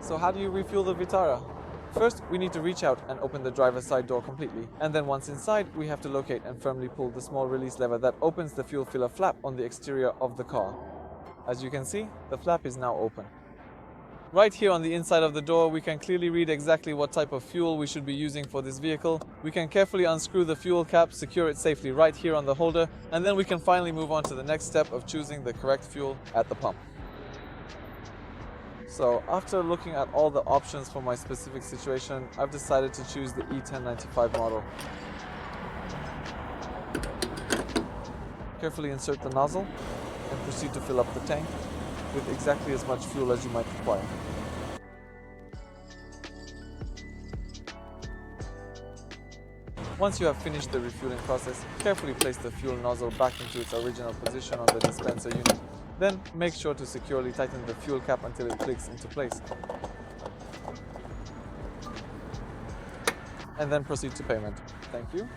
So how do you refuel the Vitara? First, we need to reach out and open the driver's side door completely. And then once inside, we have to locate and firmly pull the small release lever that opens the fuel filler flap on the exterior of the car. As you can see, the flap is now open. Right here on the inside of the door, we can clearly read exactly what type of fuel we should be using for this vehicle. We can carefully unscrew the fuel cap, secure it safely right here on the holder, and then we can finally move on to the next step of choosing the correct fuel at the pump. So after looking at all the options for my specific situation, I've decided to choose the E1095 model. Carefully insert the nozzle and proceed to fill up the tank with exactly as much fuel as you might require. Once you have finished the refueling process, carefully place the fuel nozzle back into its original position on the dispenser unit. Then make sure to securely tighten the fuel cap until it clicks into place. And then proceed to payment. Thank you.